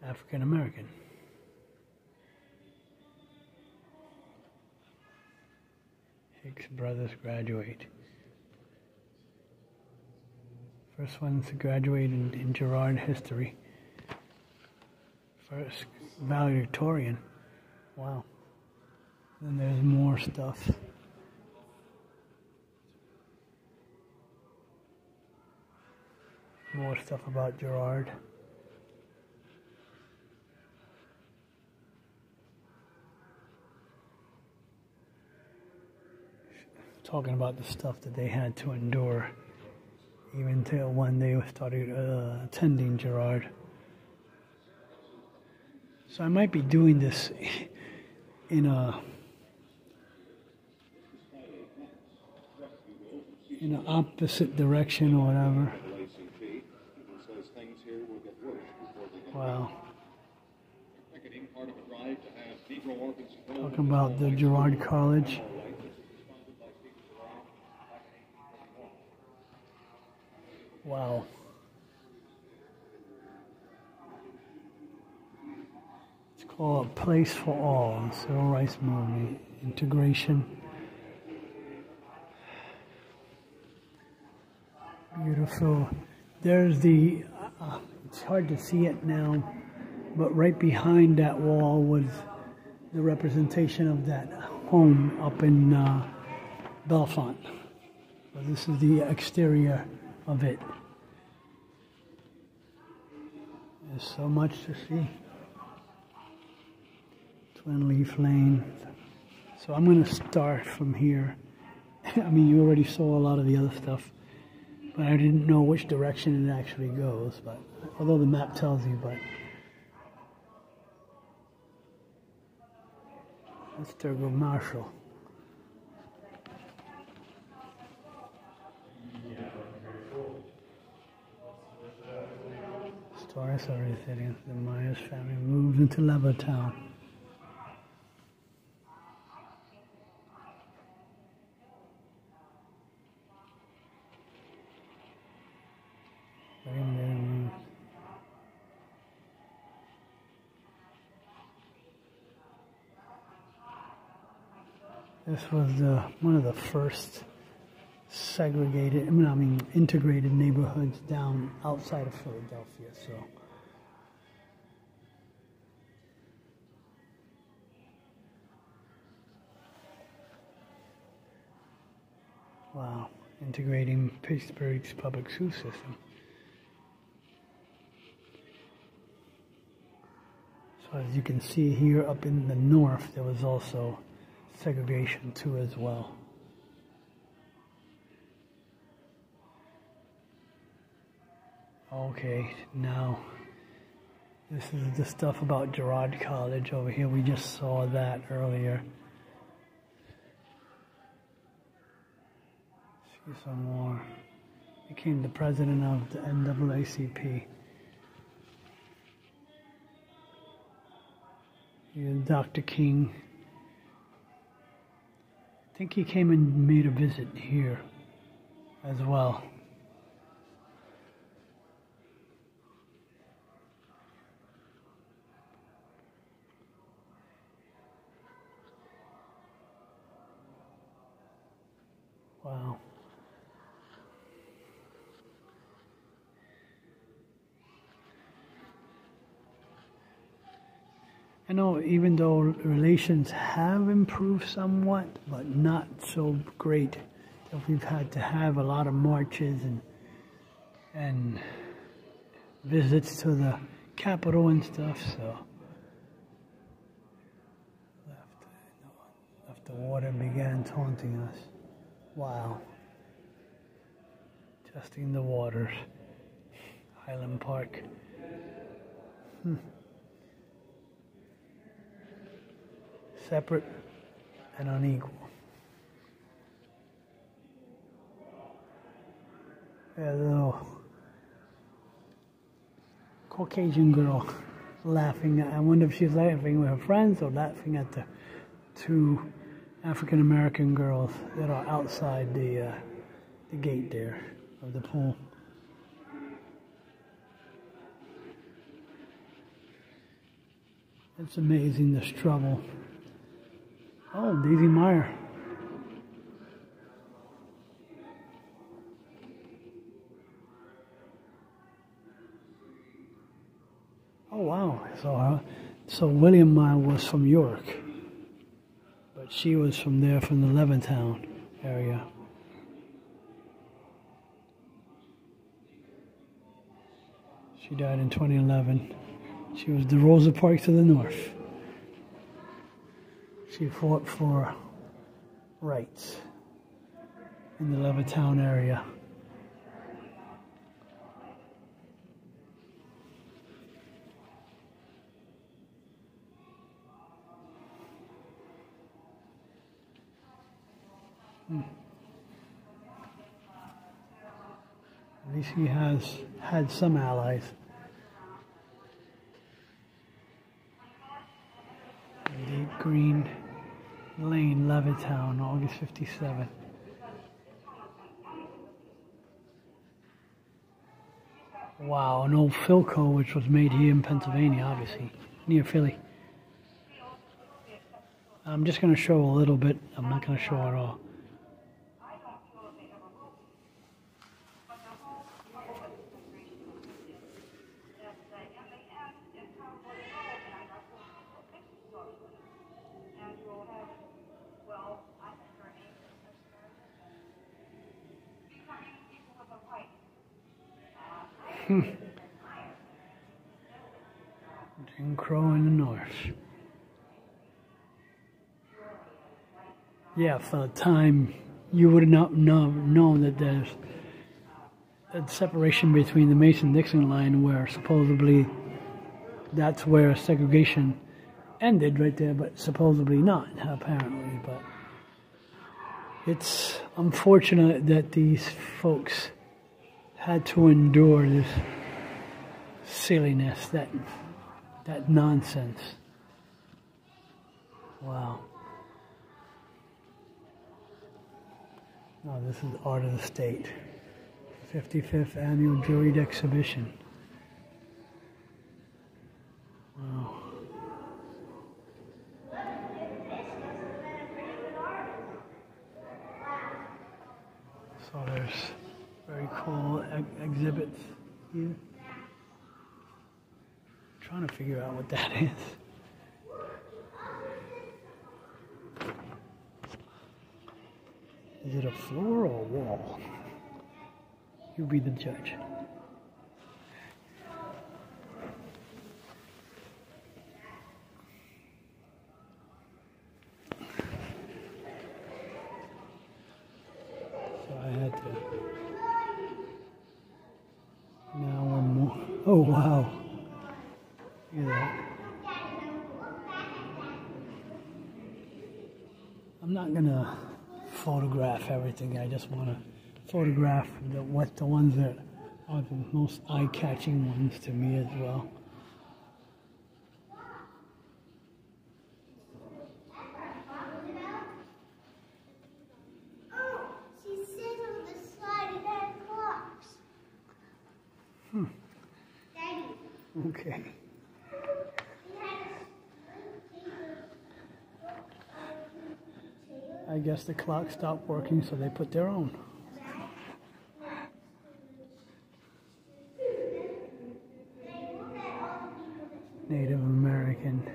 African American. Hicks brothers graduate. First ones to graduate in Girard history. First valedictorian. Wow. Then there's more stuff. More stuff about Girard. Talking about the stuff that they had to endure, even till when they started attending Girard. So I might be doing this in an opposite direction or whatever. Wow. Talking about the Girard College. Wow. It's called A Place for All, Civil Rights Movement, integration. Beautiful. There's the, it's hard to see it now, but right behind that wall was the representation of that home up in Bellefonte. So this is the exterior of it. There's so much to see. Twin Leaf Lane. So I'm going to start from here. I mean, you already saw a lot of the other stuff, but I didn't know which direction it actually goes. But although the map tells you, but that's Thurgood Marshall. Stories are residing. The Myers family moved into Levittown. This was one of the first segregated, integrated neighborhoods down outside of Philadelphia. So, wow, integrating Pittsburgh's public school system. So as you can see here up in the north, there was also segregation too as well. Okay, now this is the stuff about Girard College over here. We just saw that earlier. See some more. Became the president of the NAACP. Here's Dr. King. I think he came and made a visit here as well. Wow. I know even though relations have improved somewhat, but not so great, that we've had to have a lot of marches and visits to the Capitol and stuff, so left the water began taunting us. Wow. Testing the waters. Highland Park. Separate and unequal. Yeah, a little Caucasian girl laughing. I wonder if she's laughing with her friends or laughing at the two African American girls that are outside the gate there of the pool. It's amazing the struggle. Oh, Daisy Meyer. Oh wow! So William Meyer was from York, but she was from there, from the Levittown area. She died in 2011. She was the Rosa Parks to the north. She fought for rights in the Levittown area. At least he has had some allies. Deep Green Lane, Levittown, August 57. Wow, an old Philco which was made here in Pennsylvania, obviously, near Philly. I'm just going to show a little bit. I'm not going to show it all. Jim Crow in the north. Yeah, for the time, you would not known that there's a separation between the Mason-Dixon line, where supposedly that's where segregation ended right there, but supposedly not, apparently. But it's unfortunate that these folks had to endure this silliness, that nonsense. Wow. No, this is Art of the State, 55th Annual Juried Exhibition. Wow. So there's very cool exhibits here. Trying to figure out what that is. Is it a floor or a wall? You be the judge. So I had to. Now one more. Oh wow. Look at that. I'm not gonna photograph everything. I just want to photograph the ones that are the most eye-catching ones to me as well. Oh, she sits on the slide and had clocks. Daddy. Okay. I guess the clock stopped working, so they put their own. Native American,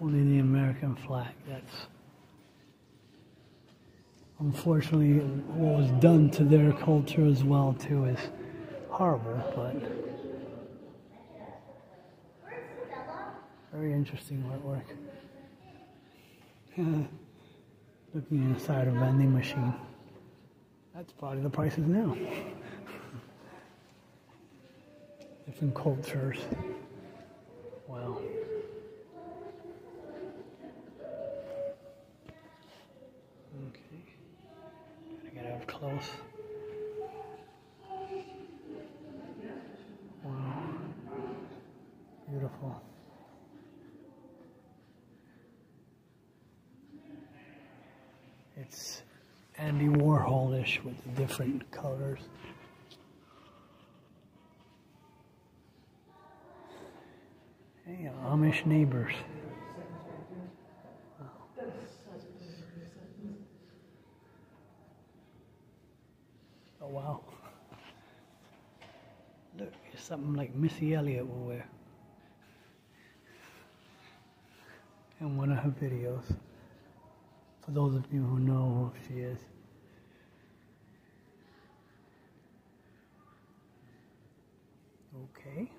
only the American flag. That's unfortunately what was done to their culture as well too is horrible, but very interesting artwork. Looking inside a vending machine. That's probably the prices now. Different cultures. Wow. Okay. Gotta get up close. Wow. Beautiful. It's Andy Warhol-ish with the different colors. Hey, Amish neighbors. Wow. Oh wow. Look, it's something like Missy Elliott will wear in one of her videos. For those of you who know who she is. Okay.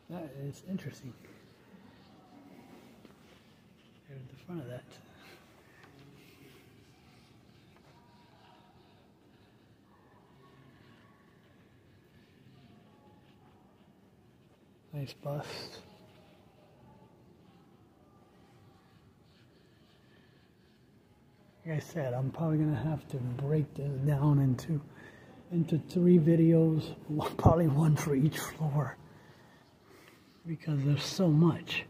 That is interesting. There's the front of that. Nice bust. Like I said, I'm probably gonna have to break this down into 3 videos, probably one for each floor, because there's so much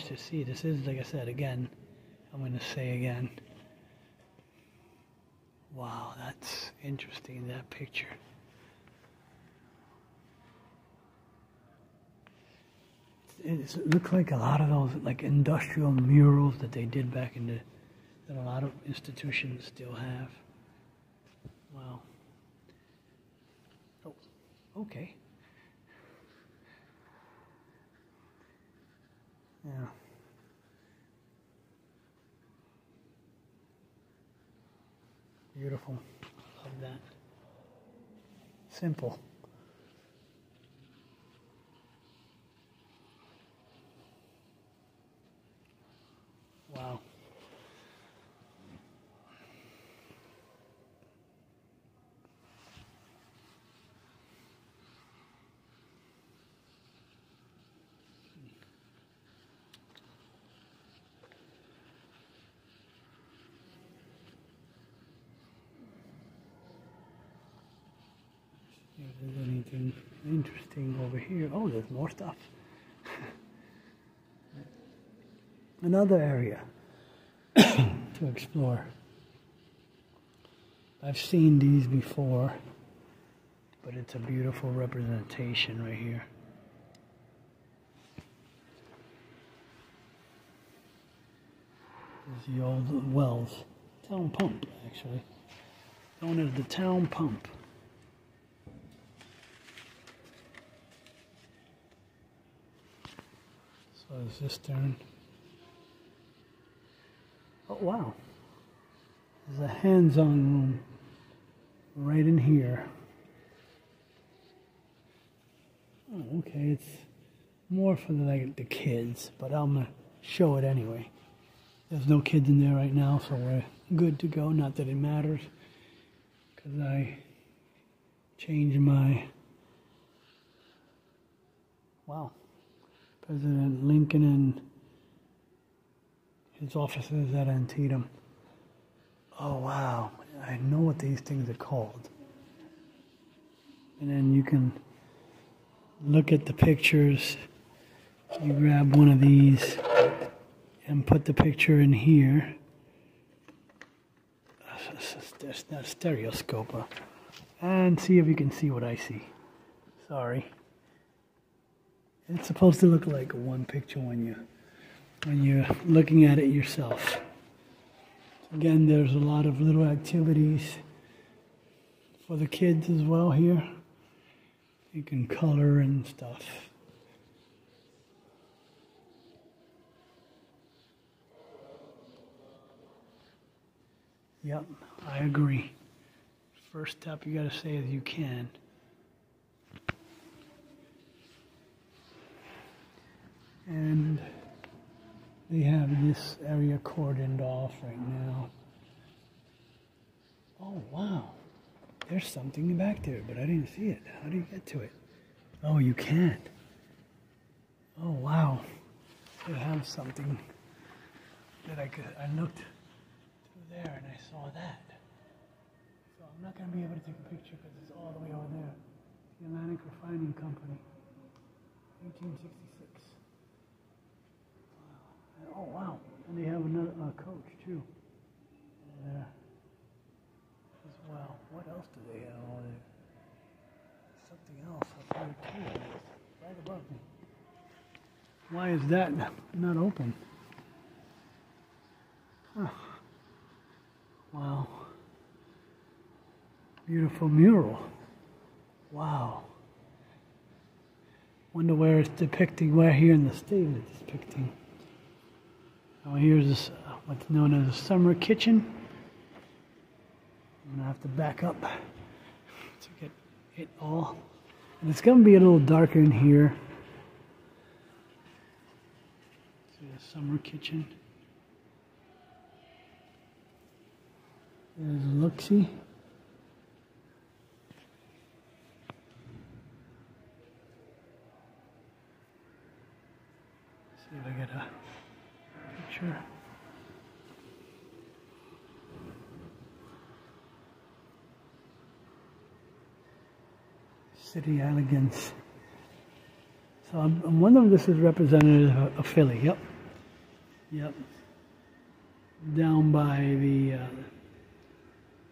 to see. This is, like I said, again, I'm gonna say again. Wow, that's interesting, that picture. It looks like a lot of those like industrial murals that they did back in that a lot of institutions still have. Wow. Oh, okay. Yeah. Beautiful. Love that. Simple. Wow. If there's anything interesting over here. Oh, there's more stuff. Another area to explore. I've seen these before, but it's a beautiful representation right here. There's the old wells. Town pump, actually. Known as the town pump. So a cistern. Oh wow. There's a hands-on room right in here. Oh, okay, it's more for the kids, but I'm gonna show it anyway. There's no kids in there right now, so we're good to go. Not that it matters, because I changed my... Wow. President Lincoln and his offices at Antietam. Oh wow, I know what these things are called. And then you can look at the pictures. You grab one of these and put the picture in here. That's not a stereoscope. And see if you can see what I see. Sorry. It's supposed to look like one picture when you're looking at it yourself. Again, there's a lot of little activities for the kids as well here. You can color and stuff. Yep, I agree. First step you gotta say is you can. And they have this area cordoned off right now. Oh wow, there's something back there, but I didn't see it. How do you get to it? Oh, you can't. Oh wow, they have something that I looked through there and I saw that. So I'm not gonna be able to take a picture because it's all the way over there. The Atlantic Refining Company, 1866. Oh wow, and they have another coach too there as well. What else do they have over there? Something else up here too, right above me. Why is that not open? Huh. Wow. Beautiful mural. Wow. Wonder where it's depicting, where here in the state it's depicting. Now here's this, what's known as a summer kitchen. I'm going to have to back up to get it all. And it's going to be a little darker in here. See the summer kitchen. There's a look-see. See if I get a picture. City elegance. So I'm wondering if this is representative of Philly. Yep. Yep. Down by the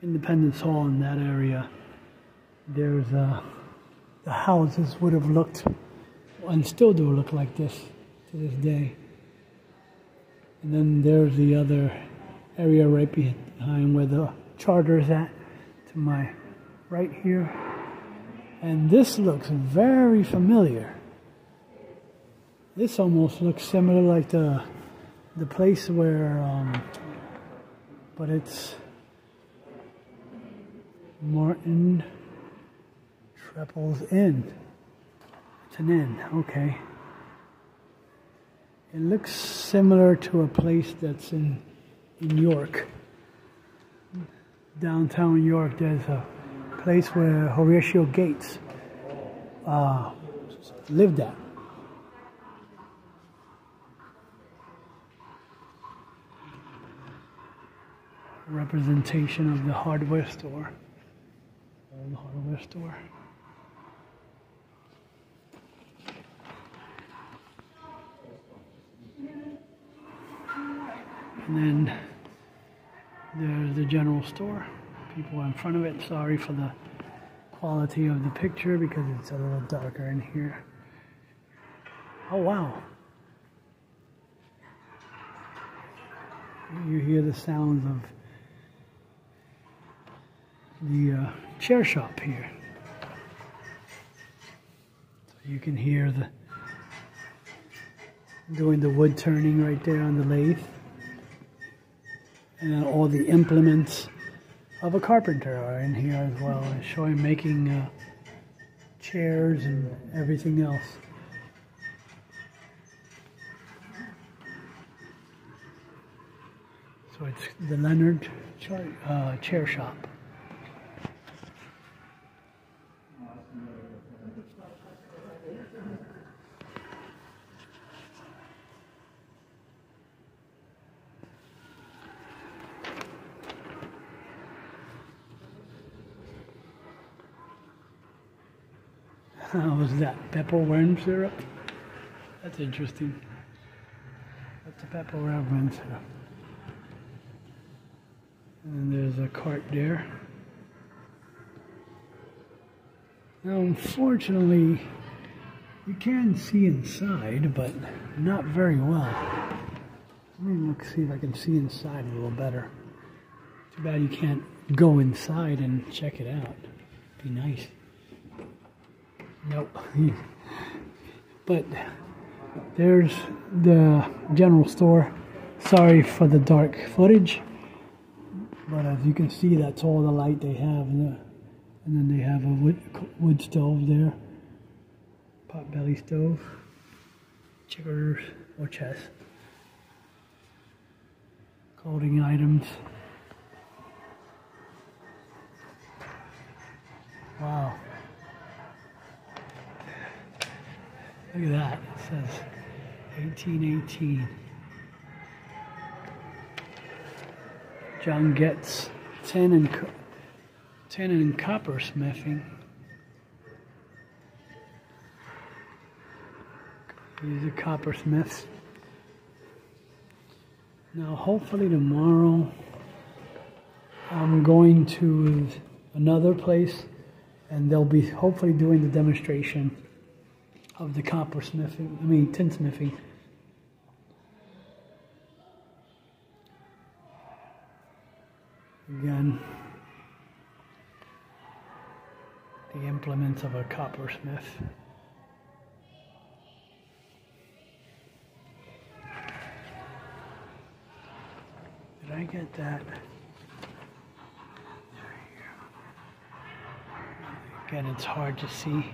Independence Hall in that area, there's the houses would have looked, and still do look like this to this day. And then there's the other area right behind where the charter is at, to my right here. And this looks very familiar. This almost looks similar like the place where, but it's Martin Trepple's Inn. It's an inn, okay. It looks similar to a place that's in York. Downtown York, there's a place where Horatio Gates lived at. Representation of the hardware store. Old hardware store. And then there's the general store. People in front of it. Sorry for the quality of the picture because it's a little darker in here. Oh wow. You hear the sounds of the chair shop here. So you can hear the doing the wood turning right there on the lathe. And all the implements of a carpenter are in here as well, and showing making chairs and everything else. So it's the Leonard chair shop. How was that? Pepper worm syrup? That's interesting. That's a pepper worm syrup. And there's a cart there. Now, unfortunately, you can see inside, but not very well. Let me see if I can see inside a little better. Too bad you can't go inside and check it out. Be nice. Nope. But there's the general store. Sorry for the dark footage, but as you can see, that's all the light they have. And then they have a wood stove there, potbelly stove, checkers or chest, clothing items. Wow. Look at that, it says 1818. John Getz, tin and coppersmithing. He's a coppersmith. Now hopefully tomorrow I'm going to another place and they'll be hopefully doing the demonstration of the tinsmithing. Again, the implements of a coppersmith. Did I get that? Again, it's hard to see.